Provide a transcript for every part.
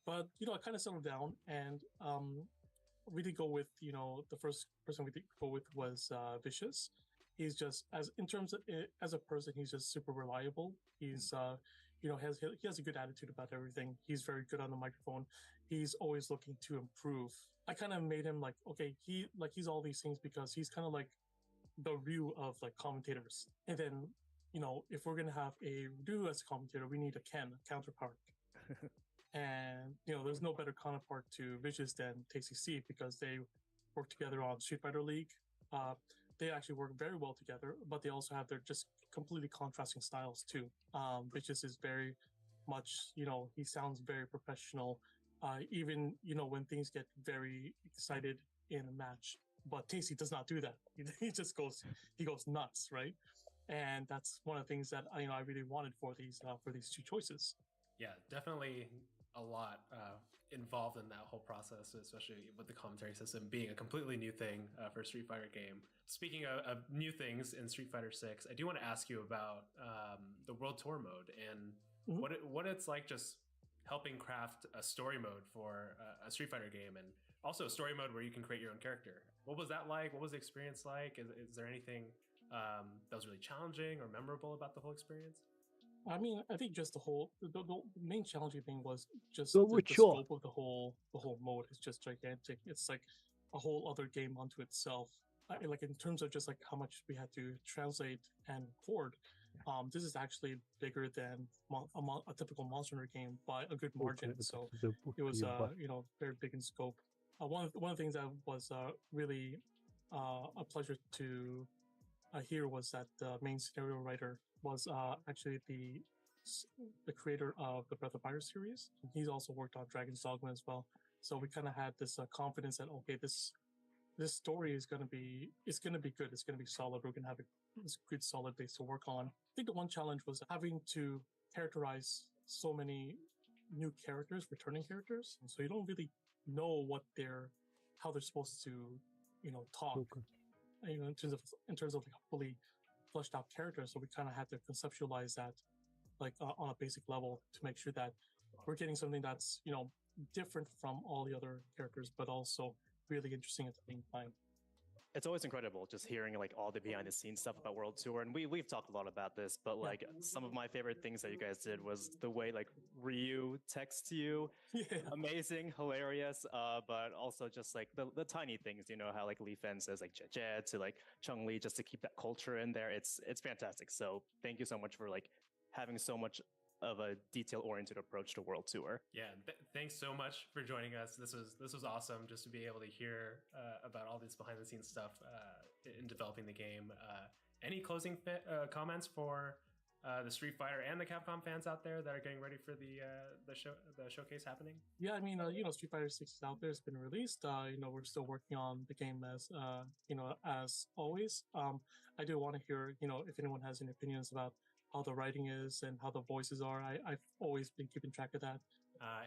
But I kind of settled down, and we did go with the first person we did go with was Vicious. He's just as a person, he's just super reliable. He's he has a good attitude about everything. He's very good on the microphone. He's always looking to improve. I kind of made him like, okay, he's all these things because he's kind of like the Ryu of like commentators. And then if we're gonna have a Ryu as a commentator, we need a Ken counterpart. And there's no better counterpart to Vicious than Tasty C because they work together on Street Fighter League. They actually work very well together, but they also have their just completely contrasting styles too. Vicious is very much, he sounds very professional, even when things get very excited in a match. But Tasty does not do that. He just goes nuts, right? And that's one of the things that I really wanted for these two choices. Yeah, definitely a lot involved in that whole process, especially with the commentary system being a completely new thing for a Street Fighter game. Speaking of new things in Street Fighter 6, I do want to ask you about the World Tour mode and what it's like just helping craft a story mode for a Street Fighter game, and also a story mode where you can create your own character. What was that like? What was the experience like? Is there anything that was really challenging or memorable about the whole experience? I mean, I think just the main challenging thing was just the scope of the whole mode is just gigantic. It's like a whole other game unto itself. Like in terms of just like how much we had to translate and record, this is actually bigger than a typical Monster Hunter game by a good margin. So it was very big in scope. One of the things that was really a pleasure to hear was that the main scenario writer was actually the creator of the Breath of Fire series. He's also worked on Dragon's Dogma as well. So we kind of had this confidence that okay, this story is going to be good. It's going to be solid. We're going to have this good solid base to work on. I think the one challenge was having to characterize so many new characters, returning characters, and so you don't really know how they're supposed to talk. In terms of like fully fleshed out characters, so we kind of had to conceptualize that like on a basic level to make sure that we're getting something that's different from all the other characters, but also really interesting at the same time. It's always incredible just hearing like all the behind the scenes stuff about World Tour, and we've talked a lot about this, but like some of my favorite things that you guys did was the way like Ryu texts you. Amazing, hilarious, but also just like the tiny things, how like Lee Fen says like Jie to like Chung Li, just to keep that culture in there. It's fantastic. So thank you so much for like having so much of a detail-oriented approach to World Tour. Yeah, thanks so much for joining us. This was awesome just to be able to hear about all this behind-the-scenes stuff in developing the game. Any closing comments for the Street Fighter and the Capcom fans out there that are getting ready for the showcase happening? Yeah, I mean, Street Fighter 6 is out there. It's been released. We're still working on the game as as always. I do want to hear if anyone has any opinions about how the writing is and how the voices are. I've always been keeping track of that.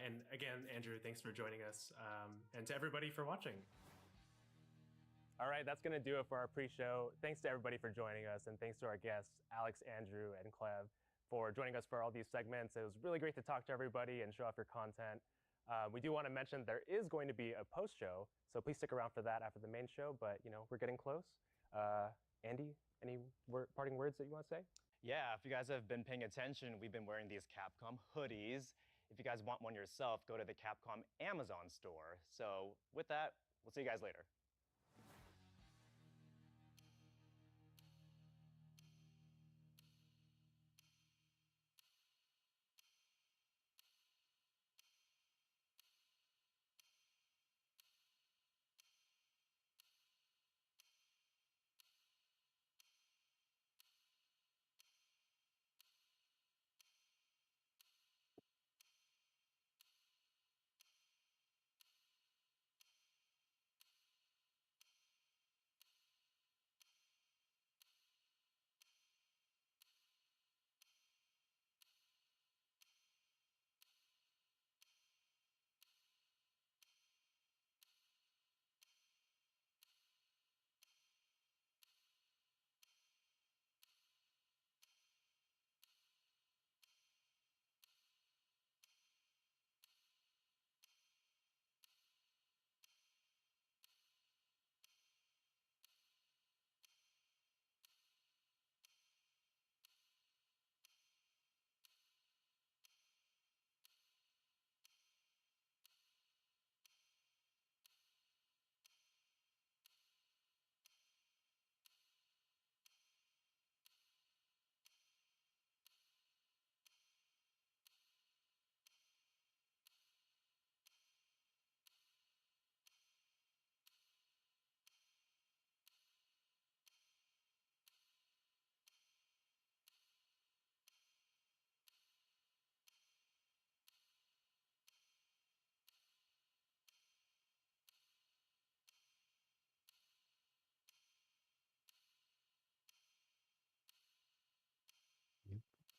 And again, Andrew, thanks for joining us, and to everybody for watching. All right, that's going to do it for our pre-show. Thanks to everybody for joining us, and thanks to our guests, Alex, Andrew, and Clev, for joining us for all these segments. It was really great to talk to everybody and show off your content. We do want to mention there is going to be a post-show, so please stick around for that after the main show, but we're getting close. Andy, any parting words that you want to say? Yeah, if you guys have been paying attention, we've been wearing these Capcom hoodies. If you guys want one yourself, go to the Capcom Amazon store. So with that, we'll see you guys later.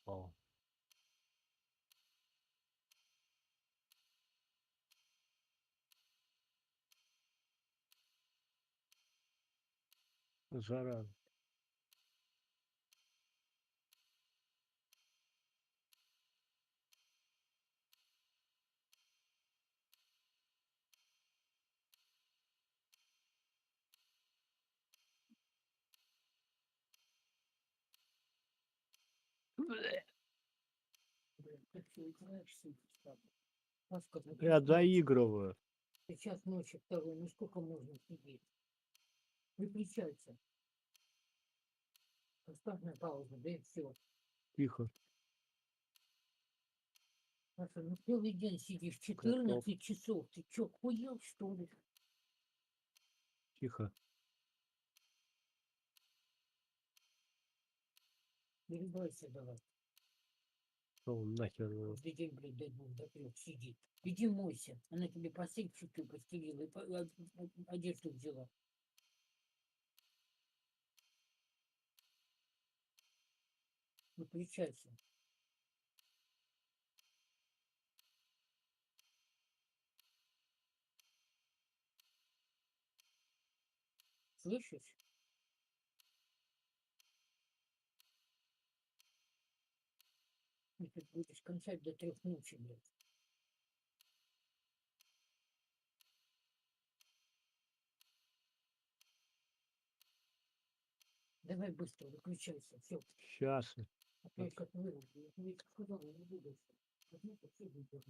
О. Жара. Я доигрываю. Сейчас ночи второй, ну сколько можно сидеть? Выключайся. Поставь на паузу, да и все. Тихо. Саша, ну целый день сидишь, 14 часов. Ты чё, хуел, что ли? Тихо. Перебайся давай. Что нахер? Каждый день, блядь, до 2, до 3 сидит. Иди мойся. Она тебе постель чуть-чуть постелила и одежду взяла. Выключайся. Слышишь? И ты будешь кончать до 3 ночи, блядь. Давай быстро, выключайся, все. Сейчас. А то я как вырву. Я тебе сказал, я не буду. Возьми, все будет.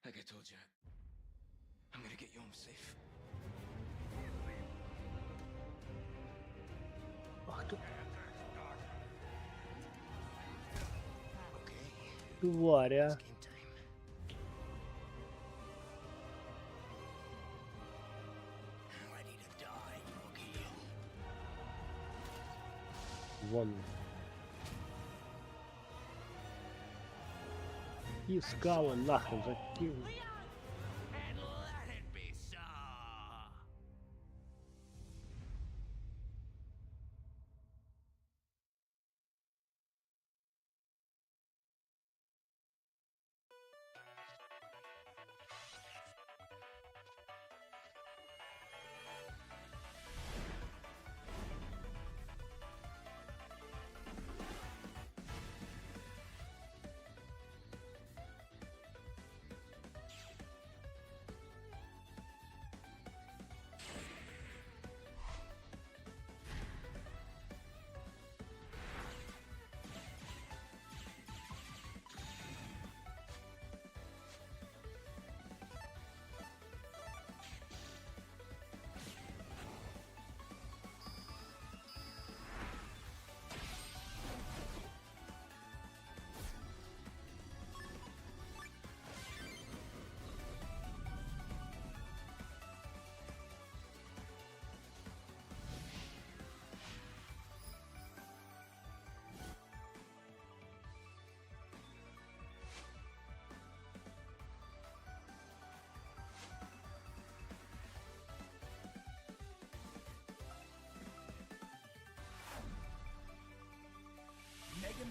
Like I told you, I'm gonna get you home safe. Ах ты, Okay, тваря. it's game time. I'm ready to die, okay? Вон. И скалы нахрен закинь. And let it be so.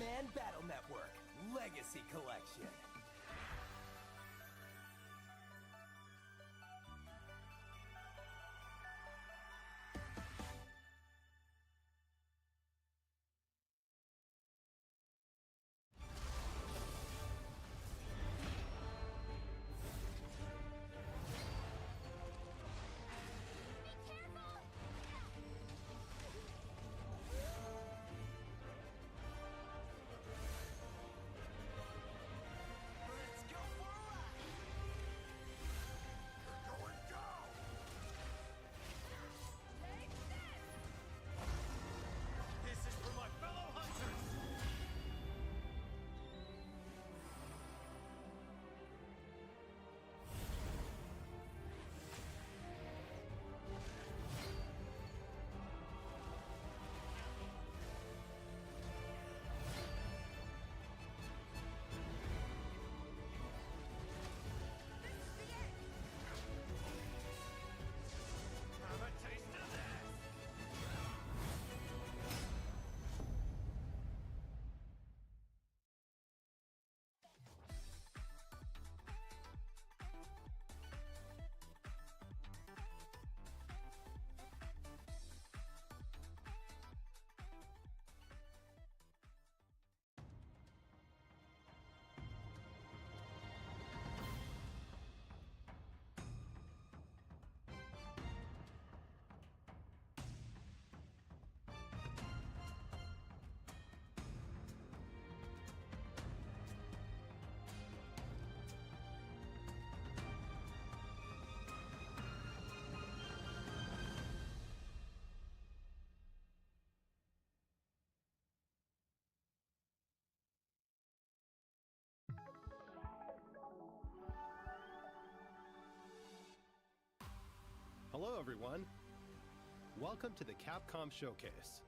One-Man Battle Network Legacy Collection. Hello everyone! Welcome to the Capcom Showcase.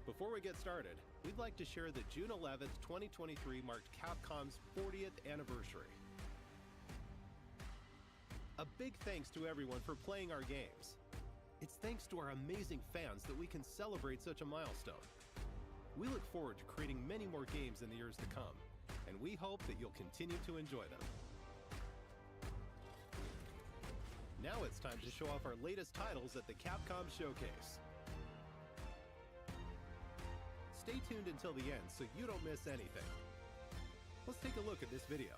Before we get started, we'd like to share that June 11th, 2023 marked Capcom's 40th anniversary. A big thanks to everyone for playing our games. It's thanks to our amazing fans that we can celebrate such a milestone. We look forward to creating many more games in the years to come, and we hope that you'll continue to enjoy them. Now it's time to show off our latest titles at the Capcom Showcase. Stay tuned until the end so you don't miss anything. Let's take a look at this video.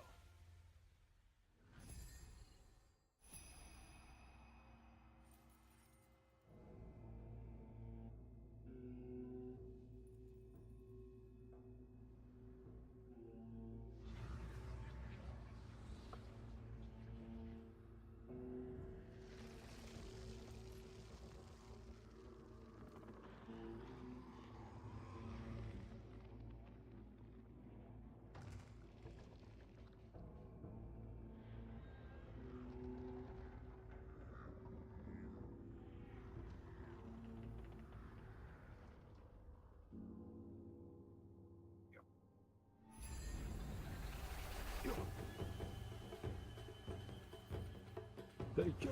Thank you.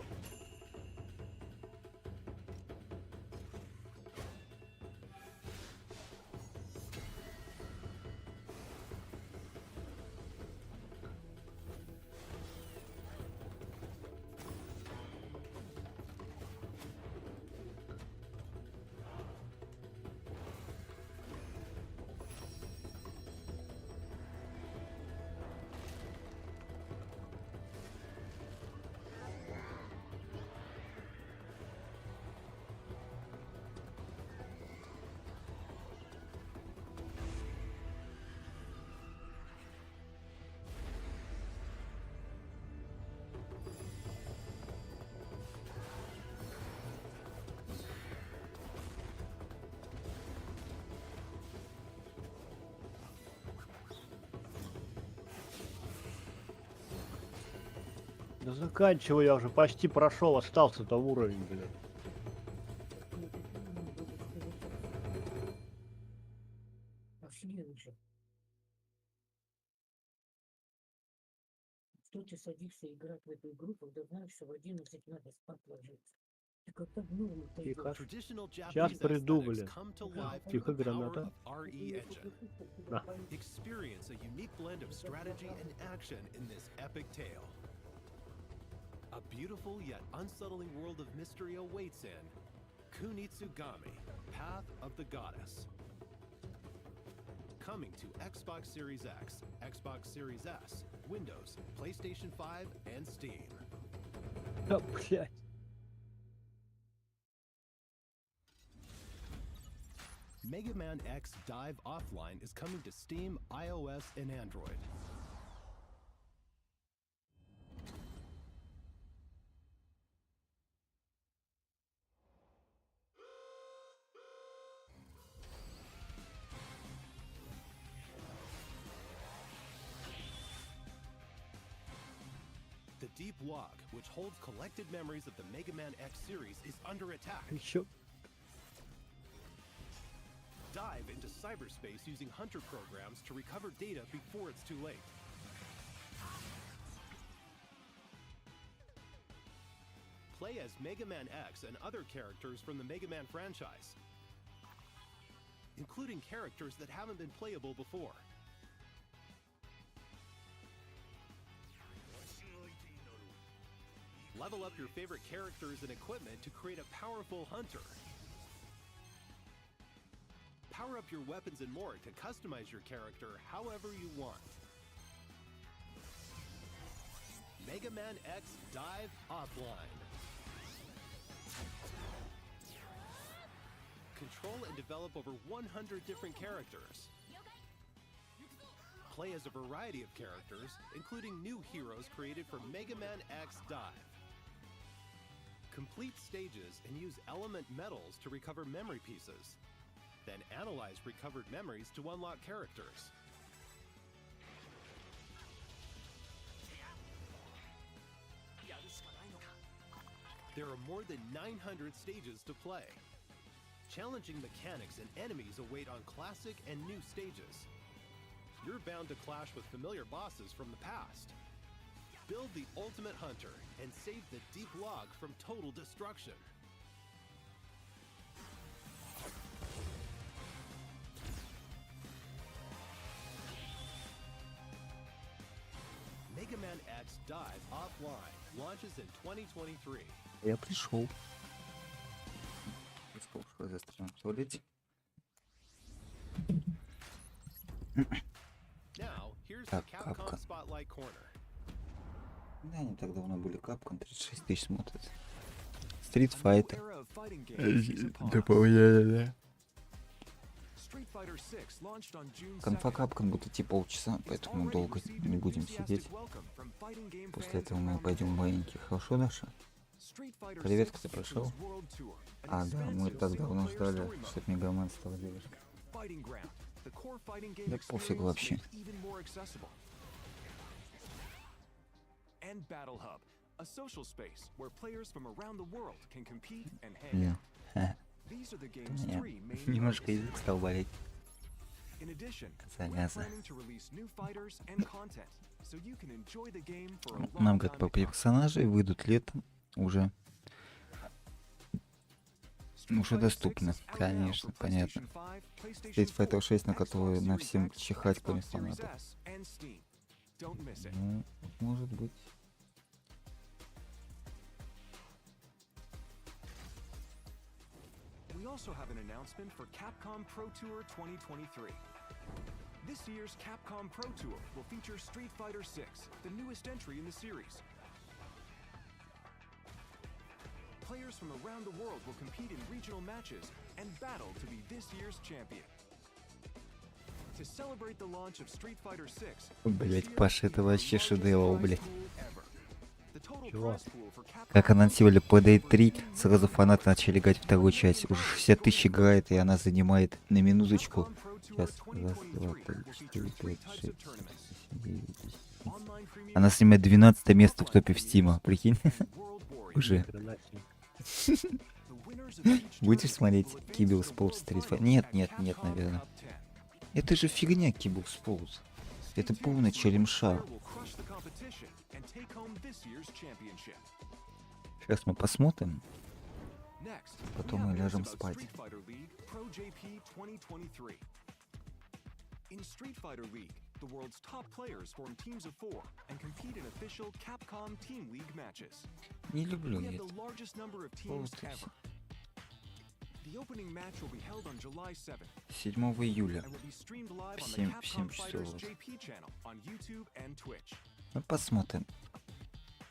Да заканчивай, я уже почти прошел, остался-то уровень, блин. Пошли уже. Что ты садишься играть в эту игру, когда знаешь, что в 11 надо спать ложиться? Ты как-то в норму Тихо. пойдёшь. Traditional Сейчас Japanese приду, aesthetics блин. come to life through Тихо, the power граната. of RE engine. На. Experience a unique blend of strategy and action in this epic tale. A beautiful yet unsettling world of mystery awaits in Kunitsugami, Path of the Goddess. Coming to Xbox Series X, Xbox Series S, Windows, PlayStation 5, and Steam. Да, блядь. Mega Man X Dive Offline is coming to Steam, iOS, and Android. The Deep Log, which holds collected memories of the Mega Man X series, is under attack. Еще. Dive into cyberspace using hunter programs to recover data before it's too late. Play as Mega Man X and other characters from the Mega Man franchise, including characters that haven't been playable before. Level up your favorite characters and equipment to create a powerful hunter. Power up your weapons and more to customize your character however you want. Mega Man X Dive Offline. Control and develop over 100 different characters. Play as a variety of characters, including new heroes created for Mega Man X Dive. Complete stages and use element medals to recover memory pieces. Then analyze recovered memories to unlock characters. There are more than 900 stages to play. Challenging mechanics and enemies await on classic and new stages. You're bound to clash with familiar bosses from the past. Build the ultimate hunter and save the Deep Log from total destruction. Mega Man X Dive Offline launches in 2023. Я пришел. Сколько за стрим? Туалете? Now, here's the Так, Capcom Capcom. Spotlight Corner. Да, не так давно были Capcom, 36 тысяч смотрят. Street Fighter. Дополнение, да. Конфа Capcom будет идти полчаса, поэтому долго не будем сидеть. После этого мы пойдем в маленький. Хорошо, Даша? Привет, кто пришел? А, да, мы так давно ждали, чтобы Мегамен стал девушкой. Да пофиг вообще. Блин, немножко язык стал болеть. Зараза. Нам говорят по персонажей выйдут летом уже. Уже доступны, конечно, понятно. Street Fighter 6, на которую на всем чихать, кроме фанатов. Ну, может быть. We also have an announcement for Capcom Pro Tour 2023. This year's Capcom Pro Tour will feature Street Fighter 6, the newest entry in the series. Players from around the world will compete in regional matches and battle to be this year's champion. To celebrate the launch of Street Fighter 6, Блять, Паша, это вообще шедевр, блять. Как анонсировали PD 3, сразу фанаты начали играть вторую часть. Уже 60 тысяч играет, и она занимает на минуточку. Сейчас, раз, два, три, 4, 5, 6, 7, 9, 10. Она занимает 12 место в топе в Стима, прикинь. Уже. Будешь смотреть Kibble Sports Street Fighter? Нет, наверное. Это же фигня Kibble Sports. Это полная черемша. Сейчас мы посмотрим. Потом мы ляжем спать. In Street Fighter League, the world's top players form teams of 4 and compete in official Capcom Team League matches. Не люблю We я have это. the largest number of teams ever. The opening match will be held on July 7th 7 июля. and will be streamed live on В the 7 Capcom часов. Fighters JP channel on YouTube and Twitch. Мы посмотрим.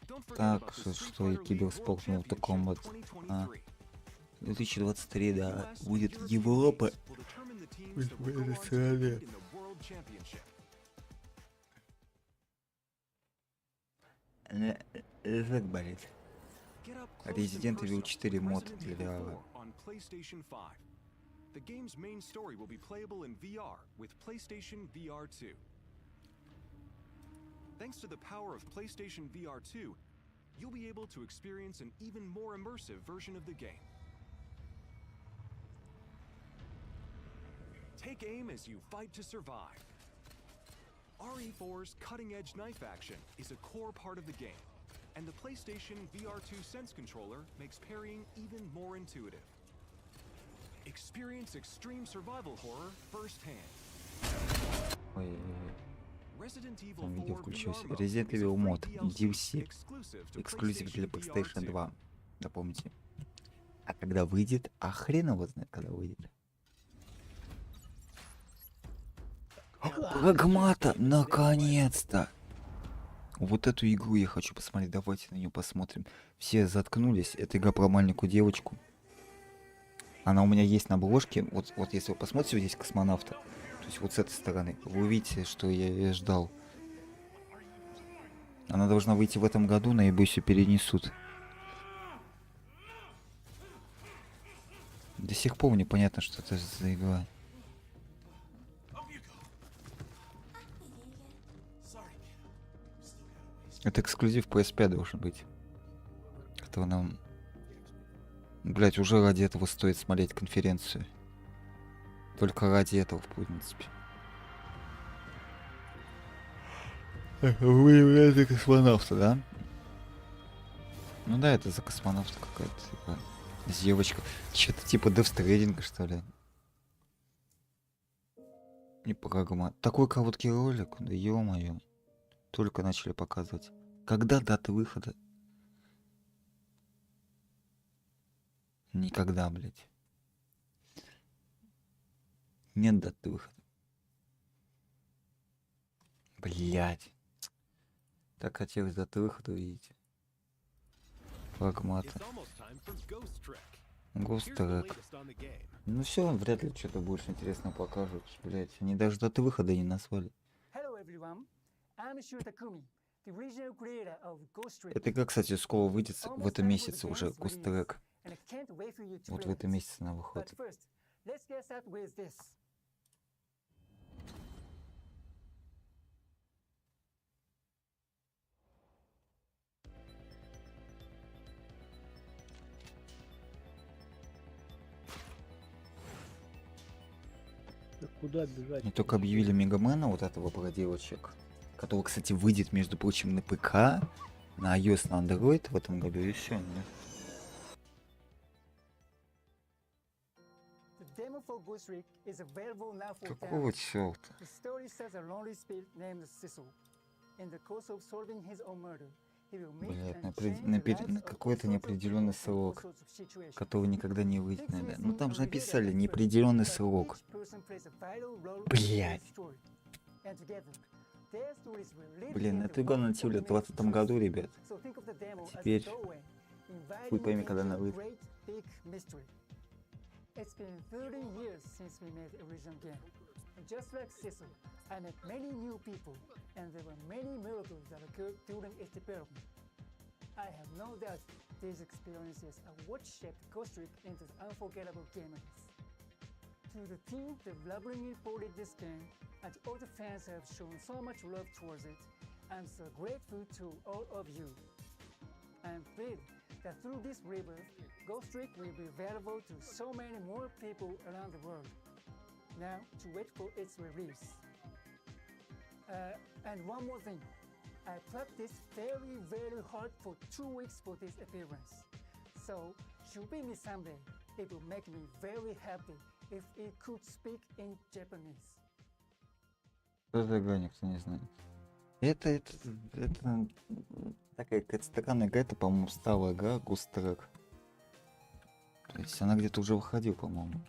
Don't forget Так, about the Street что и Fighter League Киберспорт World Mortal Championship Kombat. 2023. 2023, да, US будет and European Европа. teams will determine the teams that will go on to compete in the World Championship. Язык болит. Get up close and Resident Evil personal 4 with мод Resident для Evil VR. 4 on PlayStation 5. The game's main story will be playable in VR with PlayStation VR 2. Thanks to the power of PlayStation VR 2, you'll be able to experience an even more immersive version of the game. Take aim as you fight to survive. RE4's cutting-edge knife action is a core part of the game, and the PlayStation VR 2 Sense controller makes parrying even more intuitive. Experience extreme survival horror firsthand. Ой, Resident Evil там 4 видео включилось. VR mode Resident is a Evil free мод DLC DLC. exclusive to Эксклюзив для PlayStation PlayStation VR 2. 2. Напомните. А когда выйдет? А хрен его знает, когда выйдет. Прагмата! Наконец-то! Вот эту игру я хочу посмотреть. Давайте на нее посмотрим. Все заткнулись. Это игра про маленькую девочку. Она у меня есть на обложке. Вот если вы посмотрите, здесь космонавта. То есть вот с этой стороны. Вы увидите, что я и ждал. Она должна выйти в этом году, но ее перенесут. До сих пор непонятно, что это за игра. Это эксклюзив PS5 должен быть. Который нам... Блять, уже ради этого стоит смотреть конференцию. Только ради этого, в принципе. Вы за космонавта, да? Ну да, это за космонавта какая-то. Девочка. Что-то типа Death Stranding, что ли. Не прагмат. Такой короткий ролик, да ё-моё. Только начали показывать. Когда дата выхода? Никогда, блядь. Нет даты выхода. Блядь. Так хотелось даты выхода увидеть. Прагмата. Ghost Track. Ну все, вряд ли что-то больше интересного покажут. Блядь, они даже даты выхода не назвали. Эта игра, кстати, скоро выйдет в этом месяце уже, Ghost Track. Вот в этом месяце она выходит. Куда бежать? И только объявили Мегамена, вот этого про девочек, который, кстати, выйдет, между прочим, на ПК, на iOS, на Android в этом году, и все, нет? Какого черта? Блять, на какой-то неопределенный срок, который никогда не выйдет, наверное. Ну там же написали неопределенный срок. Блять. Блин, эту игру анонсировали в 2020 году, ребят. Теперь хуй пойми, когда она выйдет. It's been 30 years since we made the original game. And just like Sizzle, I met many new people, and there were many miracles that occurred during its development. I have no doubt these experiences are what shaped Ghost Trick into the unforgettable game it is. To the team that lovingly ported this game, and all the fans who have shown so much love towards it, I'm so grateful to all of you. I am thrilled that through this rebirth, Ghost Trick will be available to so many more people around the world. Now, to wait for its release. And one more thing. I practiced very hard for 2 weeks for this appearance. So, Shubimi someday, it will make me very happy if it could speak in Japanese. Что за игра, никто не знает. Это такая какая-то странная игра, это, по-моему, старая игра, Густрек. То есть она где-то уже выходила, по-моему.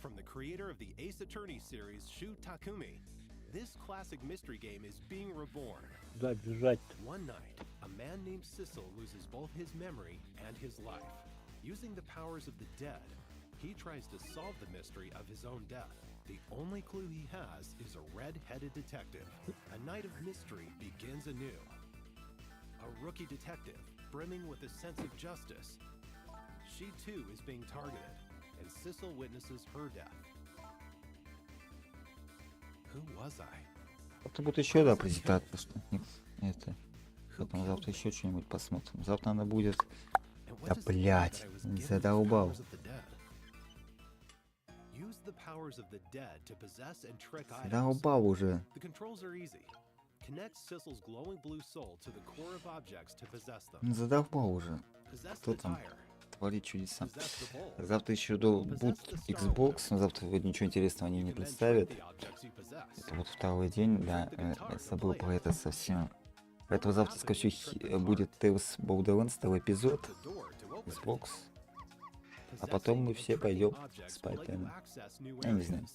From the creator of the Ace Attorney series, Shu Takumi, this classic mystery game is being reborn. Да, бежать. One night, a man named Sissel loses both his memory and his life. Using the powers of the dead, he tries to solve the mystery of his own death. The only clue he has is a red-headed detective. A night of mystery begins anew. A rookie detective, brimming with a sense of justice. She too is being targeted, and Sissel witnesses her death. Who was I? Это будет еще, да, презентация, что это. Потом завтра еще что-нибудь посмотрим. Завтра она будет. Да блять, задолбал. Задолбал уже. Задолбал уже. Кто там творит чудеса? Завтра еще будет Xbox, но завтра ничего интересного они не представят. Это вот второй день, да, я забыл про это совсем. Поэтому завтра, скорее всего, будет Tales Borderlands, второй эпизод, Xbox. А потом мы все пойдем спать, наверное. Я не знаю.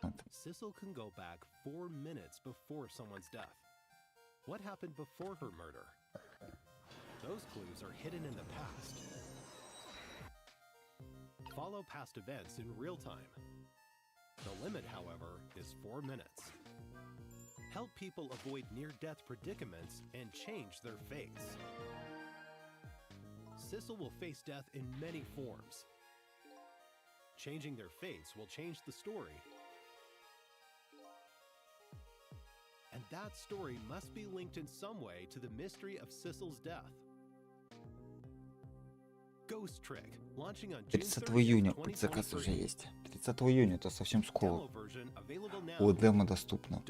Вот. Sissel can go back 4 minutes before someone's death. What happened before her murder? Those clues are hidden in the past. Follow past events in real time. The limit, however, is 4 minutes. Help people avoid near-death predicaments and change their fates. Sissel will face death in many forms. Changing their fates will change the story. And that story must be linked in some way to the mystery of Sissel's death. Ghost Trick, launching on June 30 июня предзаказ уже есть. 30 июня, это совсем скоро. О, демо доступно.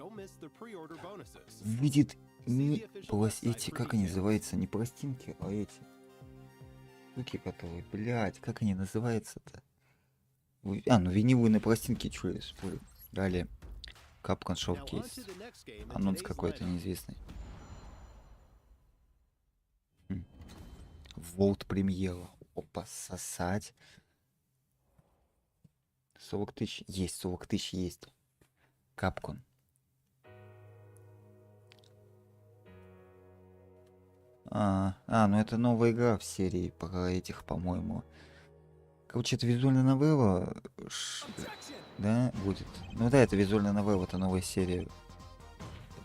Видит не эти, как они называются, не пластинки, а эти штуки, которые, блять, как они называются-то? А, ну виниловые пластинки, что я спорю. Далее. Capcom Showcase. Анонс какой-то неизвестный. Волт премьера. Опа, сосать. 40 тысяч. Есть, 40 тысяч есть. Capcom. Ну это новая игра в серии про этих, по-моему. Короче, это визуальная новелла. Да, будет. Ну да, это визуальная новелла, это новая серия.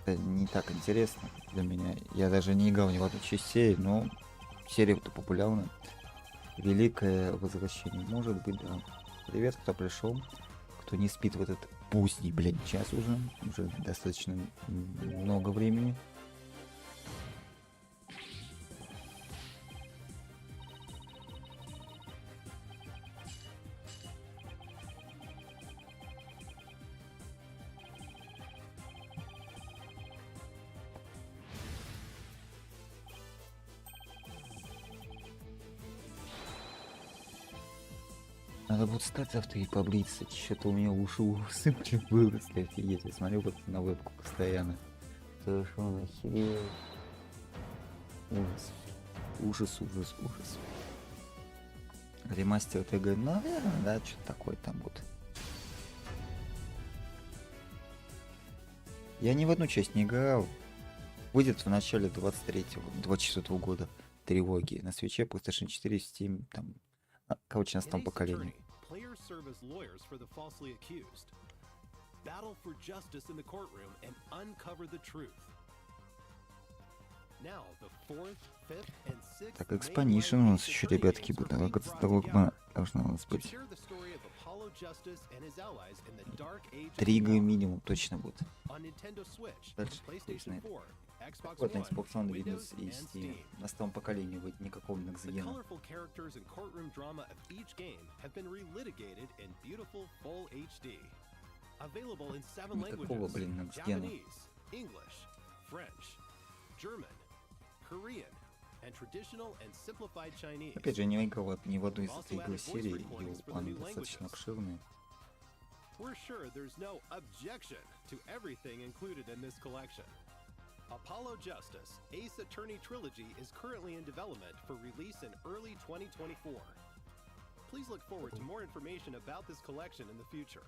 Это не так интересно для меня. Я даже не играл ни в одну часть серии, но серия-то популярна. Великое возвращение. Может быть, да. Привет, кто пришел. Кто не спит в этот поздний, блин, час уже. Уже достаточно много времени. Надо будет встать завтра и побриться. Что-то у меня уши усыпали, выросли, офигеть. Я смотрю вот на вебку постоянно. Совершенно охерел. Ужас. Ужас, ужас, ужас. Ремастер ТГ, наверное, да, что-то такое там будет. Я ни в одну часть не играл. Выйдет в начале 24 года. Трилогии. На свече, PlayStation 4, Steam, там. Короче, на том поколении. Так, экспанишн у нас еще, ребятки, будет. Догма должна у нас быть. 3 игры минимум точно будет. Дальше, вот на Xbox One, Windows и Steam. На том поколении будет никакого Next-Gen. Available in 7 Какого, languages: блин, Next-Gen? Japanese, English, French, German, Korean, and traditional and simplified Chinese. Опять же, я не играл ни в одну из этой игры серии, и она достаточно обширная. We're sure there's no objection to everything included in this collection. Apollo Justice Ace Attorney Trilogy is currently in development for release in early 2024. Please look forward to more information about this collection in the future.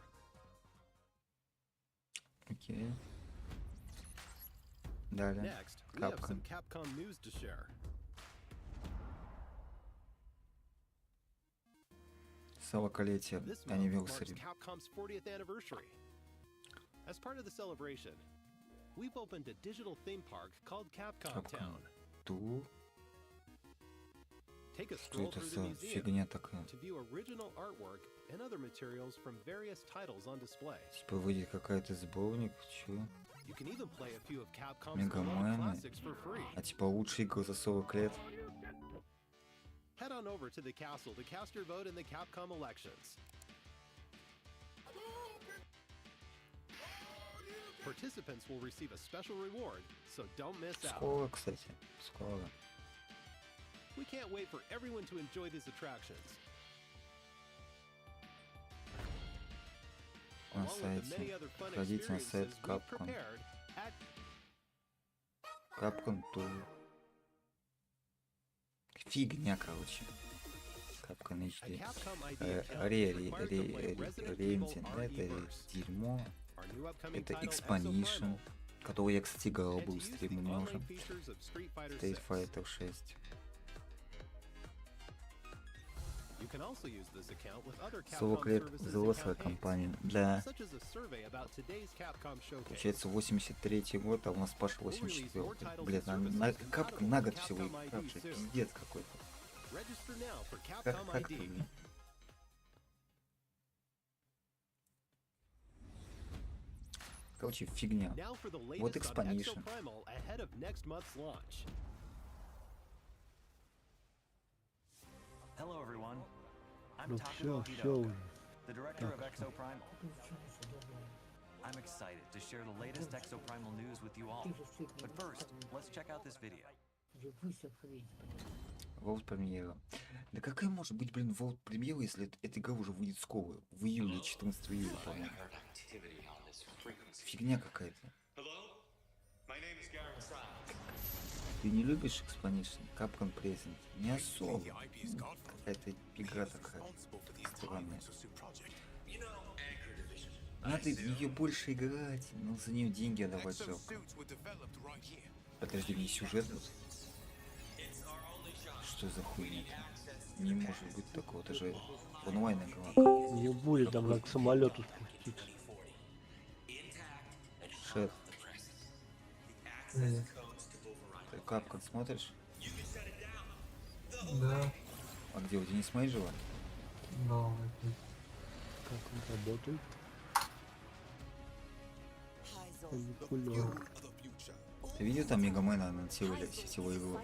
Окей. Далее. Next, we have some Capcom news to share. Сорокалетие anniversary. Capcom's 40th anniversary. As part of the celebration, we've opened a digital theme park called Capcom Town. Тур. Take a Что stroll это through the за museum фигня такая? to view original artwork and other materials from various titles on display. Типа выйдет какая-то сборник, чё? You can even play a few of Capcom's Мегамены. classics for free. А типа лучшие игры за 40 лет? Head on over to the castle to cast your vote in the Capcom elections. Participants will receive a special reward, so don't miss out. Скоро, кстати. Скоро. We can't wait for everyone to enjoy these attractions. На Along with the many сайте. other fun Ходите на сайт experiences we've Capcom. prepared at Capcom Tour. Фигня, короче. Capcom HD. Реинтин. Это дерьмо. Это Expansion, который я, кстати, играл, был стрим у меня уже. Street Fighter 6. You can also use this account with other 40 Capcom лет services and взрослая campaigns, компания. Для, such as a survey about today's Capcom showcase. получается, 83-й год, а у нас Паша 84-й. Блин, Capcom на год всего игравший. Пиздец какой-то. Register now for Как Capcom так-то? ID. Короче, фигня. Now for the Вот latest on Expansion. Exoprimal ahead of next month's launch. Hello, everyone. I'm Ну Takuro все Hidaka, уже. the director of Exoprimal. I'm excited to share the latest Exoprimal news with you all. But first, let's check out this video. World премьера. Да какая может быть, блин, World премьера, если эта игра уже выйдет скоро? В июле, 14 июля, по-моему. Фигня какая-то. Ты не любишь Expansion? Capcom Present? Не особо. Какая-то игра такая странная. Надо в нее больше играть, но за нее деньги отдавать жалко. Подожди, мне сюжет тут? Что за хуйня? Не может быть такого, это же онлайн игра. Не будет там как к самолету спуститься. Шеф. Ты Capcom смотришь? Да. А где, у Дениса Мейджева? Да. Как он работает? Ты видел, там Мегамена анонсировали сетевую игру?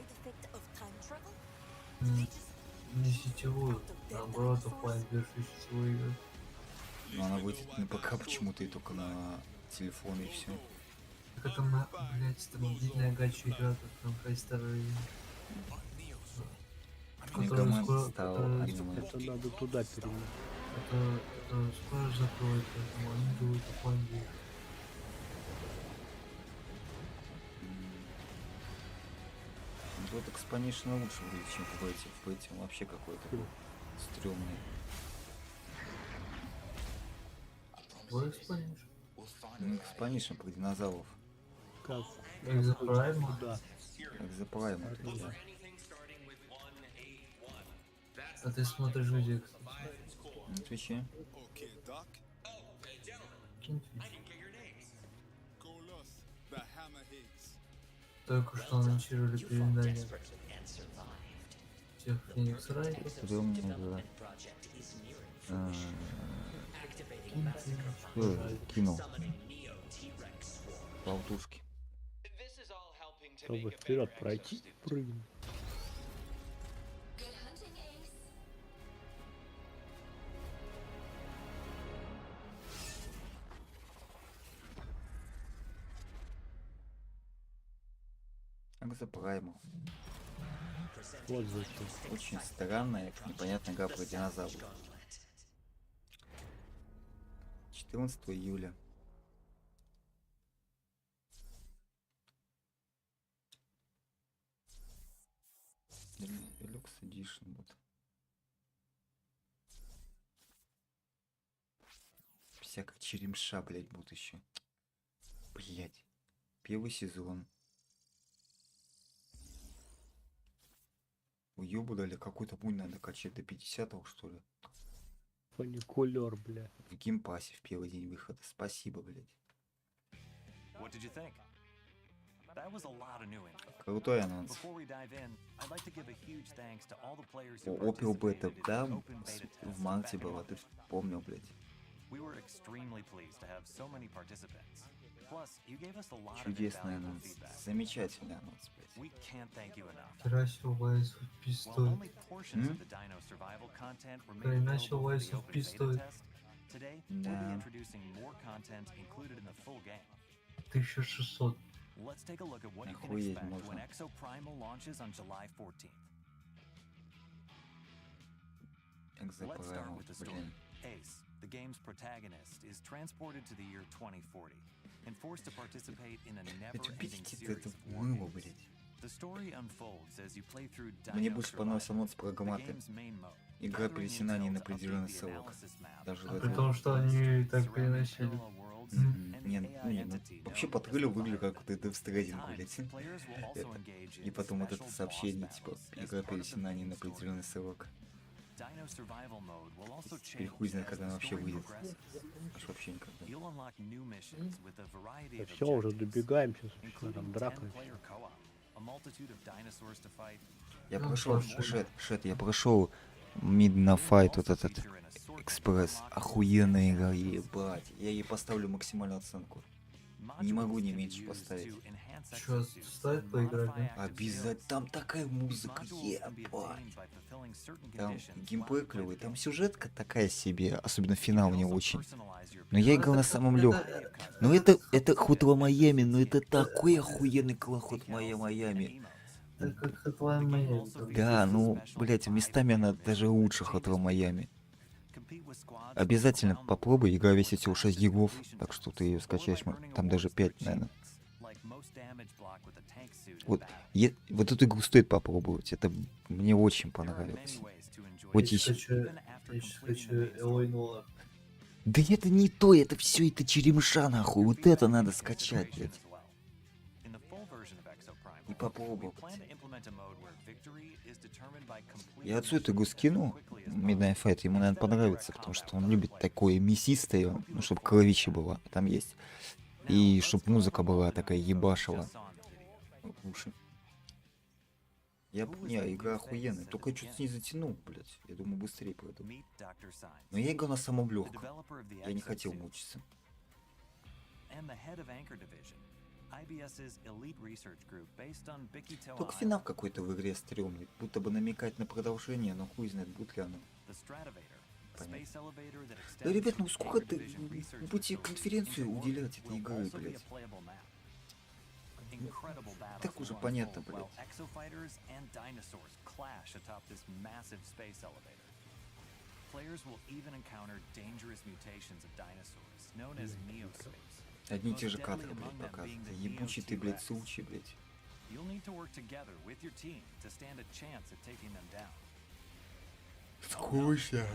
Не сетевую, наоборот, оффлайн версию сетевой игры. Но она выйдет на ПК почему-то и только на телефон и все. Так это, блядь, там длинная гача игра, как там Хайстер. Мегамен стал аниме. Это надо туда перенести. Это скоро закроют, поэтому они делают оффлайн версию. Вот Expansion лучше будет, чем в бете. В бете он вообще какой-то был стрёмный. Какой Expansion? Ну, Expansion про динозавров. Как? Exoprimal? Да. Exoprimal, да. А ты смотришь где, кстати? На Твиче. Кинь Твич. Только что анонсировали переиздание всех Феникс Райтов. Стрёмный, да. Кинул. Болтушки. Чтобы вперед пройти, прыгнуть. Exoprimal. Вот зачем. Очень странная, непонятная игра про динозавров. 14 июля. Deluxe Edition вот. Всякая черемша, блять, будет еще. Блять. Первый сезон. У Юбу дали какой-то путь надо качать до 50-го, что ли. Фуникулер, бля. В геймпассе в первый день выхода. Спасибо, блять. Крутой анонс. Опил бета, да, в марте было, ты помнил, блять. Чудесный анонс. Замечательный анонс, блядь. Начал Вайс пистолет. Начал Вайс пистолет. Да. 1600. Охуеть можно. Exoprimal, блин. The game's protagonist is transported to the year 2040 and forced to participate in a never-ending series. The story unfolds as you play through Мне больше понравился анонс про гаматы. Игра перенесена не на определенный срок. Даже При том, что они так переносили. Вообще по трейлеру выглядит как вот это в Стрэдинг, блять. И потом вот это сообщение, типа, игра перенесена не на определенный срок. Теперь хуй знает, когда она вообще выйдет. Аж вообще никогда. Да все, уже добегаем сейчас, все, там драка. Я прошел, Шет, я прошел Midnight Fight, вот этот экспресс. Охуенная игра, ебать. Я ей поставлю максимальную оценку. Не могу не меньше поставить. Что, стоит поиграть, да? Обязательно. Там такая музыка, ебать. Там геймплей клевый, там сюжетка такая себе, особенно финал не очень. Но я играл на самом легком. Но это Хотла Майами, но это такой охуенный Хот Майами. Да, ну, блять, местами она даже лучше Хотла Майами. Обязательно попробуй, игра весит всего 6 гигов, так что ты ее скачаешь, там даже 5, наверное. Вот эту игру стоит попробовать, это мне очень понравилось. Вот еще. Да это не то, это все, это черемша, нахуй, вот это надо скачать, блядь. И попробовать. Я отцу эту игру скину, Midnight Fight, ему, наверное, понравится, потому что он любит такое мясистое, ну, чтобы кровище было, там есть. И чтобы музыка была такая ебашева. Уши. Игра охуенная, только я что-то не затянул, блядь. Я думаю, быстрее пройду. Но я играл на самом легком. Я не хотел мучиться. Только финал какой-то в игре стрёмный, будто бы намекать на продолжение, но хуй знает, будет ли оно. Понятно. Да, ребят, ну сколько ты будете конференцию уделять этой игре, блядь? Так уже понятно, блядь. Одни и те же кадры, блядь, показывают. Ебучий ты, блядь, сучий, блядь. Скучно.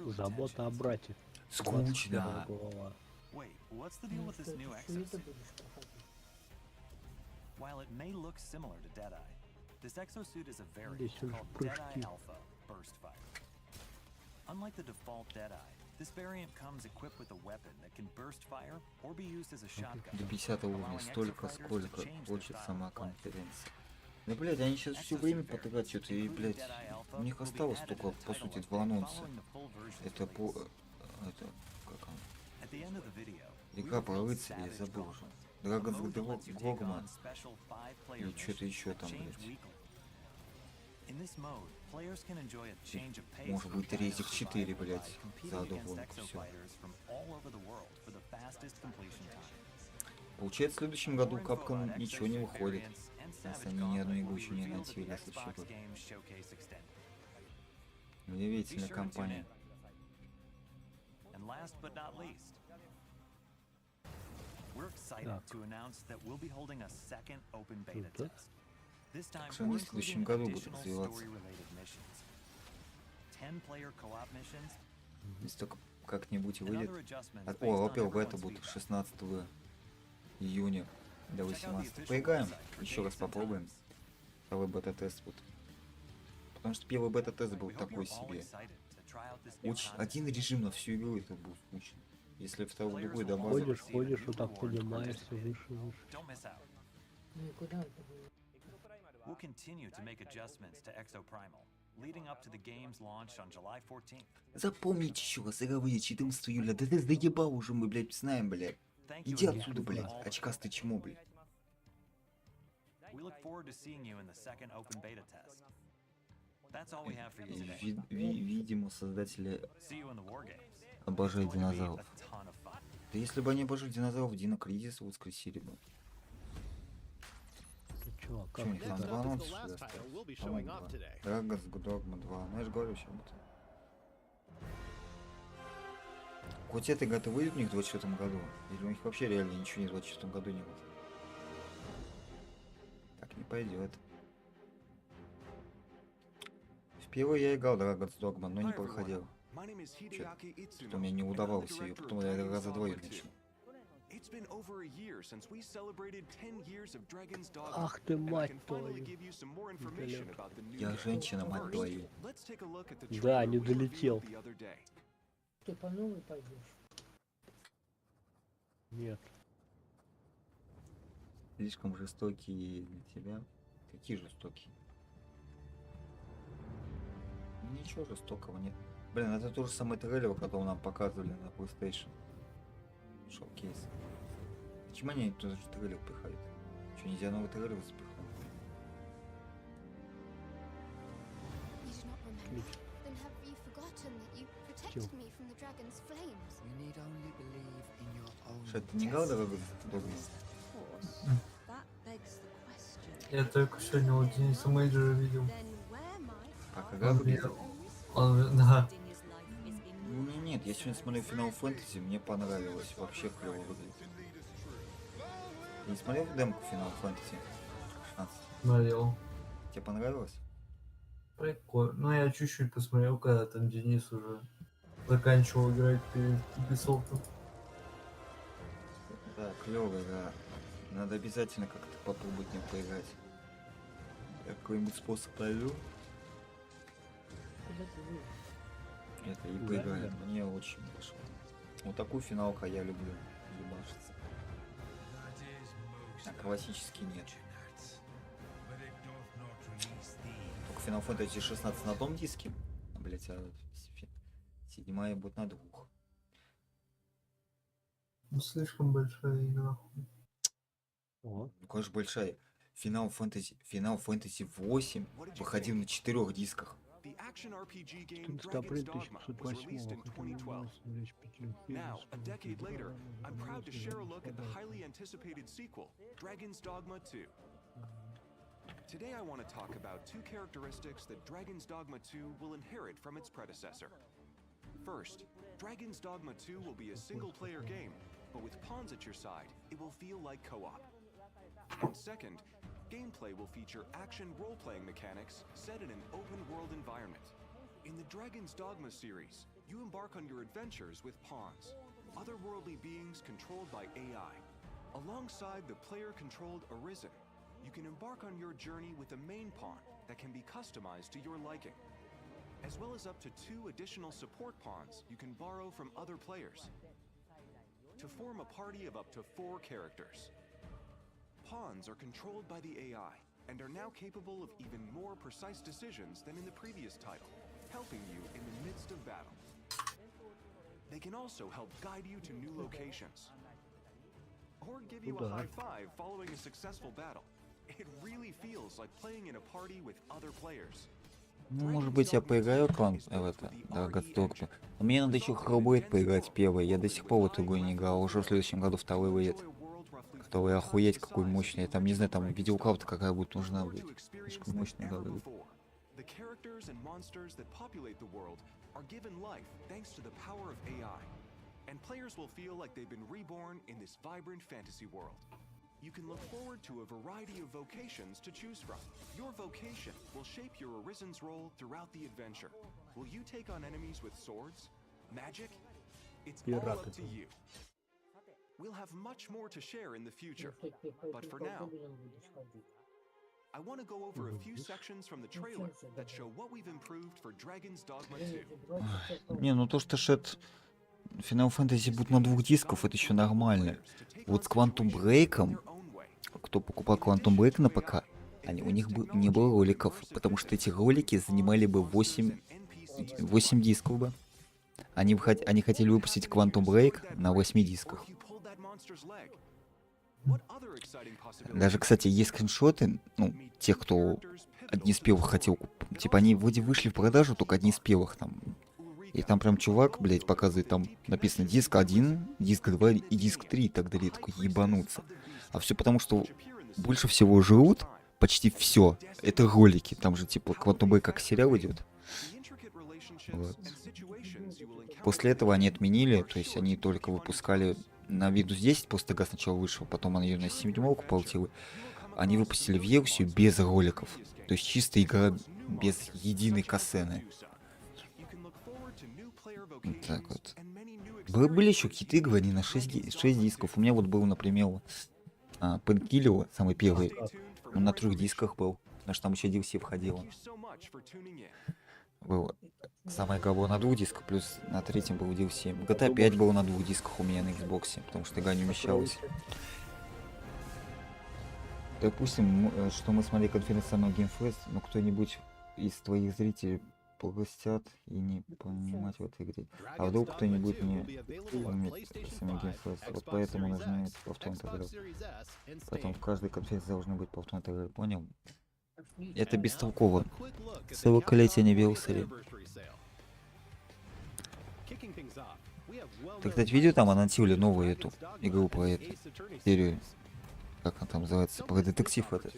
Забота о брате. Скучно. While it may look similar to Deadeye, this exosuit is a variant called Deadeye Alpha Burst Fire. Unlike the default Deadeye, this variant comes equipped with a weapon that can burst fire or be used as a shotgun. До 50 уровня столько, сколько хочет сама конференция. Да, блядь, они сейчас все время потратят, и, блядь, у них осталось только, по сути, 2 анонса. Это как он? Игра про рыцаря, я забыл уже. Драгонс Догма. И что-то еще там, блядь. Может быть, Резик 4, блядь, за одну гонку, все. Получается, в следующем году Capcom ничего не выходит. Если они ни одну игру еще не анонсировали на следующий год. Удивительная компания. Так что они в следующем году будут развиваться. Если только как-нибудь выйдет. О, во-первых, это будет 16 июня до 18. Поиграем, еще раз попробуем. Второй бета-тест будет. Потому что первый бета-тест был такой себе. Один режим на всю игру, это был скучно. Если второй другой добавить... Ходишь, вот так поднимаешься выше. Никуда это было. We'll continue to make adjustments to Exoprimal, leading up to the game's launch on July 14th. Запомните еще раз, игровые 14 июля. Да ты заебал уже, мы, блядь, знаем, блядь. Иди отсюда, блядь, очкастый чмо, блядь. We look forward to seeing you in the second open beta test. That's all we have for you today. Видимо, создатели See you in the war games. обожают динозавров. Да если бы они обожали динозавров, Дина Кризис воскресили бы. Чувак, Что у них там 2 анонса сюда осталось? Dragon's Dogma 2. Ну я же говорю сейчас об этом. Хоть эта игра-то выйдет у них в 24 году, или у них вообще реально ничего не в 24 году не будет. Так не пойдет. В первый я играл Dragon's Dogma, но не проходил. Что-то мне не удавалось ее, потом я раза два ее начал. Ах ты, мать твою. Я женщина, мать твою. Да, не долетел. Ты по новой пойдешь? Нет. Слишком жестокие для тебя. Какие жестокие? Ничего жестокого нет. Блин, это то же самое трейлер, который нам показывали на PlayStation. Шоу-кейс. Почему они тот же трейлер пихают? Что, нельзя новый трейлер запихнуть? Что, ты не играл Dragon's Dogma? Я только сегодня у Дениса Мейджора видел. А когда видел? Да. Нет, я сегодня смотрел Final Fantasy, мне понравилось, вообще клево выглядит. Ты не смотрел демку Final Fantasy 16? Смотрел. Тебе понравилось? Прикольно. Ну я чуть-чуть посмотрел, когда там Денис уже заканчивал играть перед Ubisoft. Да, клевая игра. Надо обязательно как-то попробовать в нее поиграть. Я какой-нибудь способ найду. Это и поиграем. Мне очень пошло. Вот такую финалку я люблю. Ебашиться. А классический нет. Только Final Fantasy 16 на том диске. Блять, а 7 будет на 2. Ну слишком большая игра. Ну конечно большая. Final Fantasy 8 выходил на 4 дисках. The action RPG game Dragon's Dogma was released in 2012. Now, a decade later, I'm proud to share a look at the highly anticipated sequel, Dragon's Dogma 2. Today I want to talk about 2 characteristics that Dragon's Dogma 2 will inherit from its predecessor. First, Dragon's Dogma 2 will be a single-player game, but with pawns at your side, it will feel like co-op. And second, gameplay will feature action role-playing mechanics set in an open-world environment. In the Dragon's Dogma series, you embark on your adventures with pawns, otherworldly beings controlled by AI. Alongside the player-controlled Arisen, you can embark on your journey with a main pawn that can be customized to your liking, as well as up to 2 additional support pawns you can borrow from other players, to form a party of up to 4 characters. Pawns are controlled by the AI and are now capable of even more precise decisions than in the previous title, helping you in the midst of battle. They can also help guide you to new locations, or give you a high five following a successful battle. It really feels like playing in a party with other players. Ну, может быть, я поиграю в это, Dragon's Dogma. Но мне надо еще Hellblade поиграть первый. Я до сих пор в эту игру не играл. Уже в следующем году второй выйдет. Да вы охуеть, какой мощный. Я там, не знаю, там видеокарта какая будет нужна будет. Слишком мощная говорит. The characters and monsters that populate the world are given life thanks to the power of AI. And players will feel like they've been reborn in this vibrant fantasy world. You can look forward to a variety of vocations to choose from. Your vocation will shape your Arisen's role throughout the adventure. Will you take on enemies with swords? Magic? It's all up to you. We'll have much more to share in the future. But for now, I want to go over a few sections from the trailer that show what we've improved for Dragon's Dogma 2. Не, ну то, что шет Final Fantasy будет на 2 дисках, это еще нормально. Вот с Quantum Break'ом, кто покупал Quantum Break на ПК, у них не было роликов, потому что эти ролики занимали бы 8 дисков бы. Они хотели выпустить Quantum Break на 8 дисках. Даже, кстати, есть скриншоты, ну, тех, кто одни из первых хотел, типа они вроде вышли в продажу, только одни из первых там. И там прям чувак, блядь, показывает, там написано диск 1, диск 2 и диск 3 и так далее. Я такой, ебануться. А все потому, что больше всего жрут, почти все, это ролики. Там же типа Quantum Break как сериал идет. Вот. После этого они отменили, то есть они только выпускали на Windows 10, после того сначала вышел, потом она ее на 7-дюймовку полтила. Они выпустили версию без роликов. То есть чисто игра без единой касцены. Вот так вот. Были еще какие-то игры, они на 6 дисков. У меня вот был, например, Painkiller, самый первый. Он на 3 дисках был, потому что там еще DLC входило. Было. Самая игра была на 2 дисках, плюс на 3-м был DLC. GTA 5 было на 2 дисках у меня на Xbox, потому что игра не умещалась. Допустим, что мы смотрели конференцию на Game Fest, но кто-нибудь из твоих зрителей погостят и не понимать в этой игре. А вдруг кто-нибудь не умеет сами Game Fest. Вот поэтому нужны повторные игры. Поэтому в каждой конференции должны быть повторные игры. Понял? Это бестолково. 40-летие анниверсари. Ты, кстати, видел, там анонсировали новую эту игру про эту серию. Как она там называется? Про детектив этот.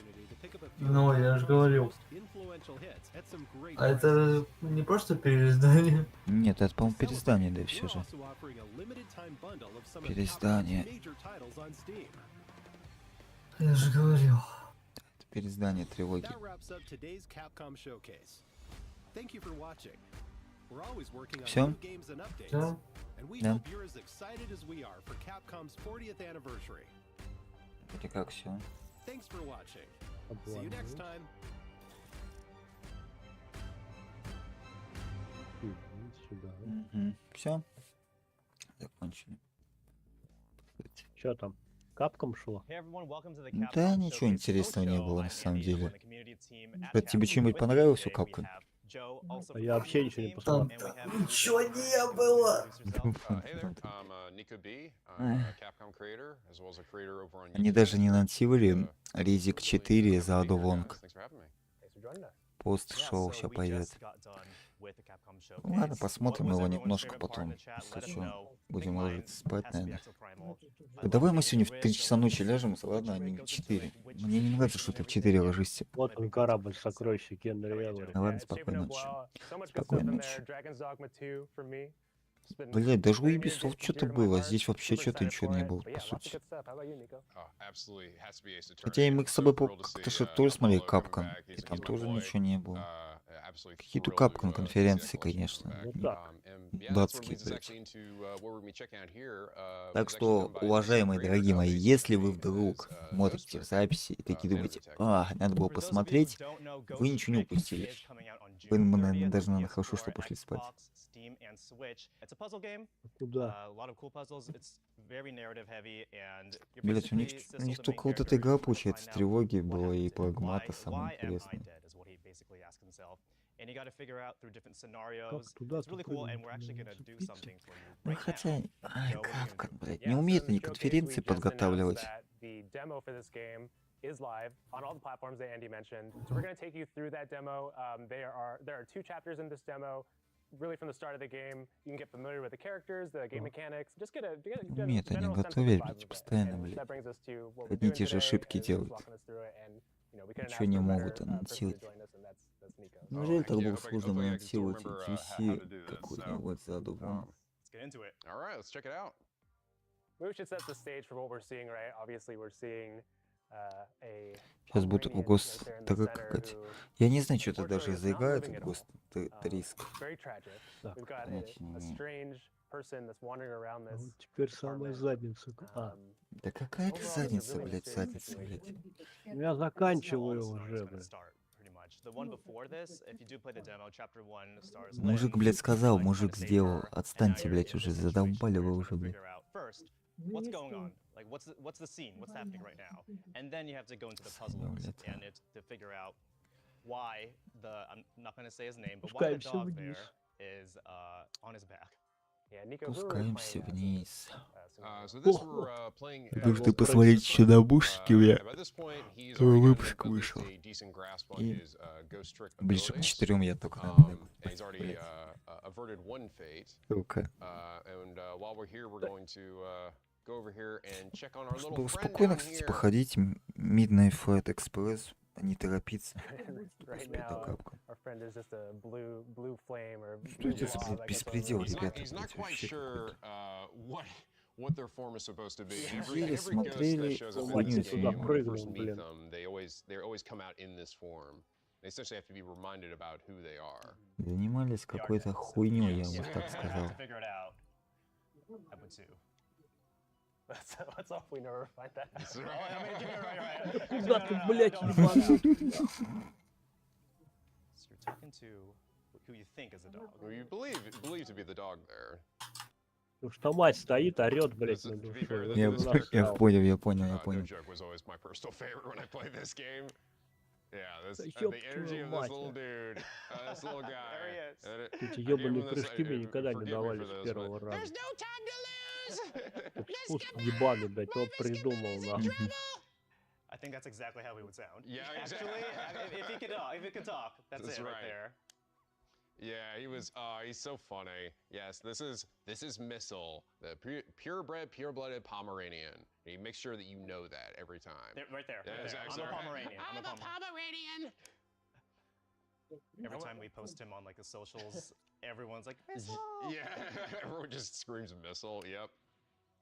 Ну, я же говорил. А это не просто переиздание? Нет, это, по-моему, переиздание, да, все же. Переиздание. Я же говорил. Это переиздание трилогии. Все? Да. Да. Вроде как все. Все. Закончили. Что там? Capcom шло? Да, ничего интересного не было на самом деле. Тебе что-нибудь понравилось у Capcom? Я вообще ничего не посмотрел. Ничего не было. Они даже не анонсировали Резик 4 за Адолонг. Пост-шоу сейчас пойдет. Ну, ладно, посмотрим его немножко потом. Будем ложиться спать, наверное. Давай мы сегодня в 3 часа ночи ляжем, ладно, а не в 4. Мне не нравится, что ты в 4 ложишься. Вот он, корабль сокровища Кендера Явора. Ладно, спокойной ночи. Спокойной ночи. Блять, даже у Ubisoft что-то было, а здесь вообще что-то ничего не было, по сути. Хотя и мы с собой как-то что тоже смотрели Capcom, и там тоже ничего не было. Какие-то Capcom конференции, конечно. Датские, блядь. Так что, уважаемые дорогие мои, если вы вдруг смотрите в записи и такие думаете, надо было посмотреть, вы ничего не упустили. Вы, наверное, даже, хорошо, что пошли спать. Куда? Блять, у них только вот эта игра, получается, тревоги была и прагмата самая интересная. Как туда? Ну хотя, Capcom, блять, не умеют они конференции подготавливать. Is live on all the platforms that Andy mentioned. So we're going to take you through that demo. There are 2 chapters in this demo. really from the start of the game, you can get familiar with the characters, the game mechanics, just get a Умеют они general sense of the готовить, vibe блядь, of it. постоянно, And блядь. that brings us to what we're Одни и doing те же today, ошибки and Nico's делают. walking us through it, and we couldn't Ничего ask не for a могут better person to анонсировать. join us, and that's Nico. Неужели так yeah, было hope I сложно can still анонсировать remember how GC, to do this. какой So, вот задуман? Let's get into it. all right, let's check it out. Maybe we should set the stage for what we're seeing, right? Obviously, we're seeing a Сейчас будет Pomeranian Гост right there in the Триск center какать. who Я не знаю, что-то unfortunately даже is not заиграет living at all. Гост Триск. Very tragic. Так, We've got a strange person that's wandering around this. вот теперь самая задница. Да какая это Overall, it's a задница, really блядь, mysterious задница, situation. блядь. Я заканчиваю уже, блядь. Pretty much. The one before this, if you do play the demo, chapter 1 stars Мужик, блядь, сказал, мужик сделал. Отстаньте, блядь, уже, задолбали вы уже, блядь. first what's going on, like what's the scene, what's happening right now, and then you have to go into the puzzles and it's to figure out why I'm not going to say his name, but why the dog there is on his back. Yeah, Nico, Спускаемся вниз. So this we're playing. Должны посмотреть еще на бушке, бля. Выпуск вышел. И ближе к 4 я только He's averted one fate. Сука. And while we're here, we're going to go over here and check on our Можно little было friend спокойно, down кстати, here. походить. Midnight Flight Express. Не торопиться. Right now, our friend is just a blue flame or Что это за, блядь, беспредел, ребята, He's not блядь, quite вообще sure what their form is supposed to be. Сидели, Every ghost смотрели, that shows up in хуйню this game, when you прыгнул, first meet блин. them, they always come out in this form. They essentially have to be reminded about who they are. Занимались какой-то хуйней, я бы так сказал. To figure it out, I would too. Let's hope we never find that. Right. Куда ты, блядь, ебаный? So you're talking to who you think is a dog. Who you believe to be the dog there. Потому что мать стоит, орет, блядь, на To be душу. fair, Я понял. No joke was always my personal favorite when I played this game. Yeah, the energy of this little dude, this little guy. Эти ебаные прыжки мне никогда не давали с первого раза. There's no time to lose. Спуск ебаный, блядь, кто придумал, нахуй. I think that's exactly how he would sound. Yeah, Actually, if he could talk, that's it right there. Yeah, he's so funny. Yes, this is Missile, the purebred, pure-blooded Pomeranian. And he makes sure that you know that every time. Right there. Yeah, Right there. exactly. I'm a Pomeranian. I'm a Pomeranian. Every time we post him on like the socials, everyone's like, Missile! Yeah, everyone just screams Missile. Yep.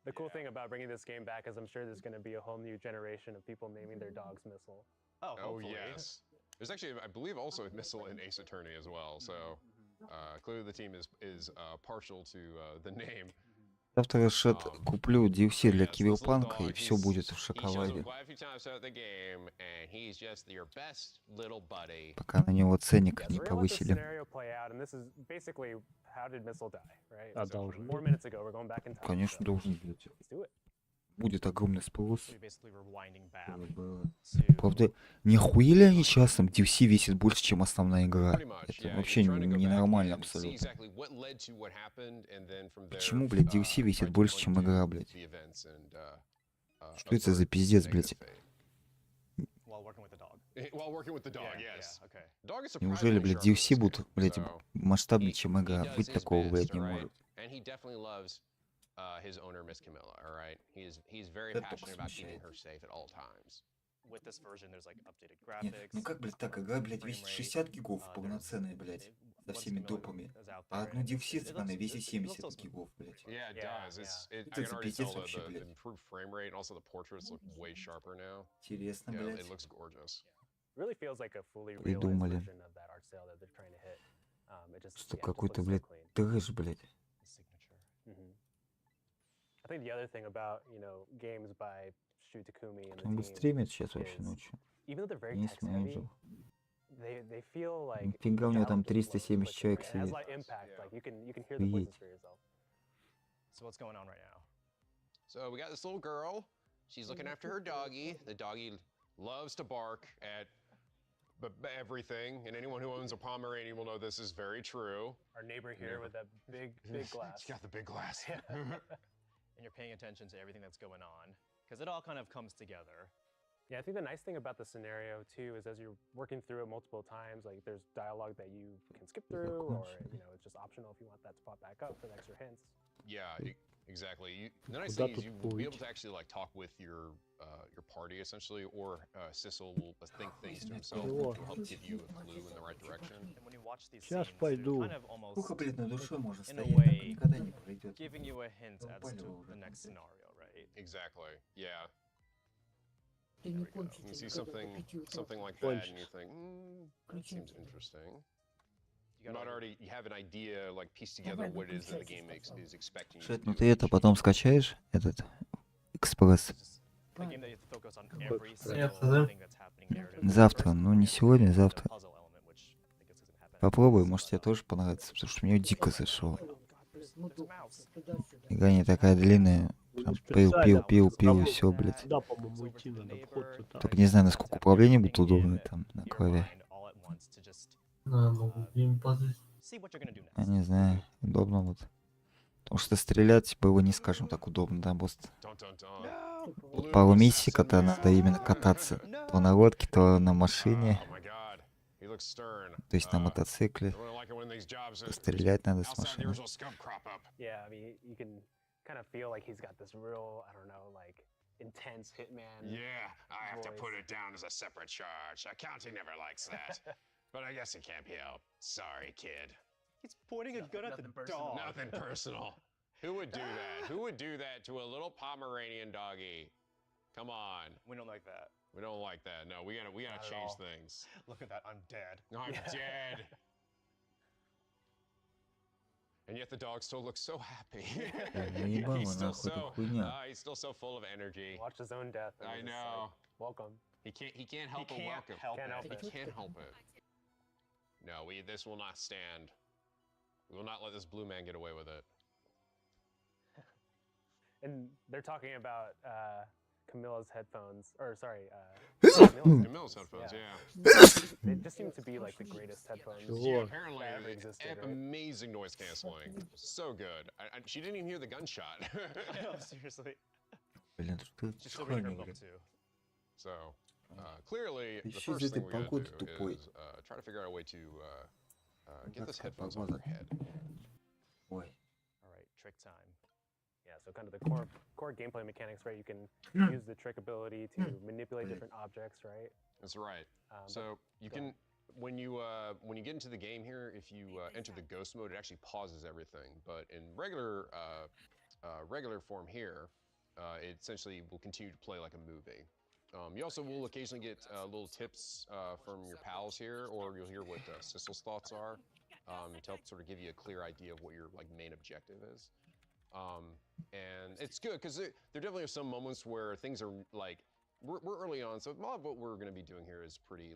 The cool thing about bringing this game back is I'm sure there's going to be a whole new generation of people naming their dogs Missile. Oh, hopefully. Yes. There's actually, I believe, also a Missile in Ace Attorney as well. So clearly the team is partial to the name. Завтра я куплю DLC для Киберпанка, и все будет в шоколаде. Пока на него ценник не повысили. А должен. Конечно, должен быть. Будет огромный спрос. Правда, не охуели они сейчас, там DLC весит больше, чем основная игра. Это вообще ненормально абсолютно. Почему, блядь, DLC весит больше, чем игра, блядь? Что это за пиздец, блядь? Неужели, блядь, DLC будут, блядь, масштабнее, чем игра? Быть такого, блядь, не может. His owner, Miss Camilla, all right? He's very passionate about keeping her safe at all times. With this version, there's like updated Нет, graphics. ну как, блядь, так, игра, блядь, весит 60 гигов полноценная, блядь, со всеми допами. А одно DLC, она весит 70 гигов, блядь. Yeah, it does. I Это can already пиздец tell вообще, the блядь. improved frame rate and also the portraits look way sharper now. Интересно, Yeah, блядь. it looks gorgeous. Really feels like a fully realized Придумали. version of that art style that they're trying to hit. It just, Что yeah, it just какой-то, looks so блядь, clean. трэш, блядь. I think the other thing about, you know, games by Shu Takumi and the Кто-нибудь team стримит сейчас вообще is, ночью? even though they're very Не text heavy, смотрел. they feel like Нифига у него там dialogue just flows 370 человек quickly. It has a сидит. lot of impact. Like you can hear the voices for yourself. So what's going on right now? So we got this little girl. She's looking after her doggy. The doggy loves to bark at everything, and anyone who owns a Pomeranian will know this is very true. Our neighbor here with that big glass. She's got the big glass. And you're paying attention to everything that's going on, because it all kind of comes together. Yeah, I think the nice thing about the scenario too is as you're working through it multiple times, like there's dialogue that you can skip through, or it's just optional if you want that to pop back up for the extra hints. Yeah, exactly. The nice thing is you will be able to actually like talk with your party essentially, or Sissel will think things to himself to help give you a clue in the right direction. And when you watch these Сейчас scenes, пойду. kind of almost in a стоять, way никогда не пройдет. giving you a hint as Упали to вы уже the там, next да? scenario, right? Exactly. Yeah. Ты не You кончится see никогда по 5 утра. something like that, and you think, that seems interesting. You have an idea, like piece together what it is that the game is expecting you to Шет, ну do. ты это потом скачаешь, этот экспресс. A game that you have to focus on every Понятно, single да? thing that's happening narratively. Завтра, ну не сегодня, а завтра. Puzzle element, which I guess isn't happening. Попробуй, может тебе тоже понравится, потому что мне дико зашло. Ну, туда-сюда. Игра не такая длинная. Прям пил, и все, блядь. Сюда, по-моему, идти надо, вход туда. Только не знаю, насколько управление будет удобно там на клаве. Могу геймпад. Я не знаю, удобно вот. Потому что стрелять было не, скажем так, удобно, да, просто. Вот пару миссий, когда надо именно кататься. То на лодке, то на машине. То есть на мотоцикле. То стрелять надо с машины. Yeah, I mean, you can kind of feel like he's got this real, I don't know, like intense hitman. Yeah, I have to put it down as a separate charge. Accounting never likes that. But I guess it can't be helped. Sorry, kid. He's pointing a gun at the dog. Nothing personal. Who would do that? Who would do that to a little Pomeranian doggy? Come on. We don't like that. We don't like that. No, we gotta change things. Look at that. I'm dead. I'm dead. And yet the dog still looks so happy. he's still so full of energy. Watch his own death. I know. Welcome. He can't help but welcome. He can't help it. No, this will not stand. We will not let this blue man get away with it. And they're talking about Camilla's headphones, or sorry, Camilla's headphones, yeah. They just seem to be like the greatest headphones. Yeah, apparently, that ever existed, right? amazing noise canceling. So good. She didn't even hear the gunshot. No, seriously. Блин, что She's still reading her book too. So, clearly, the first thing we gotta do is try to figure out a way to get this headphones off her head. Ой. All right, trick time. Yeah, so kind of the core gameplay mechanics, right? You can use the trick ability to manipulate different objects, right? That's right. So you can, when you get into the game here, if you enter the ghost mode, it actually pauses everything. But in regular form here, it essentially will continue to play like a movie. You also will occasionally get little tips from your pals here, or you'll hear what Sissel's thoughts are to help sort of give you a clear idea of what your main objective is. And it's good because there definitely are some moments where things are like we're early on, so a lot of what we're going to be doing here is pretty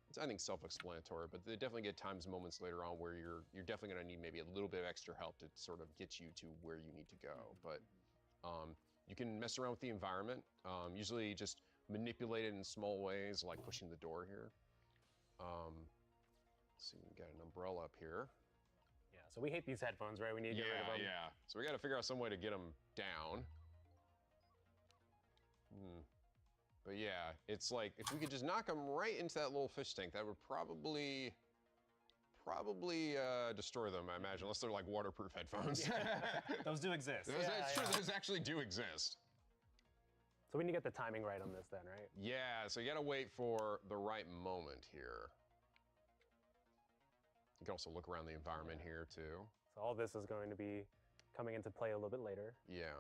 it's, I think, self-explanatory. But they definitely get moments later on where you're definitely going to need maybe a little bit of extra help to sort of get you to where you need to go. But you can mess around with the environment. Usually just manipulate it in small ways, like pushing the door here. Let's see, we got an umbrella up here. Yeah, so we hate these headphones, right? We need to get rid of them. Yeah. So we got to figure out some way to get them down. But yeah, it's like if we could just knock them right into that little fish tank, that would probably destroy them, I imagine, unless they're like waterproof headphones. Those do exist. It's true, those actually do exist. So we need to get the timing right on this then, right? Yeah, so you gotta wait for the right moment here. You can also look around the environment here too. So all this is going to be coming into play a little bit later. Yeah.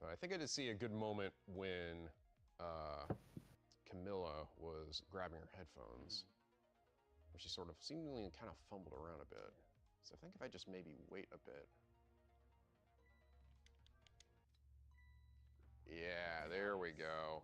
But I think I did see a good moment when Camilla was grabbing her headphones, where she sort of seemingly kind of fumbled around a bit. So I think if I just maybe wait a bit. Yeah, there we go.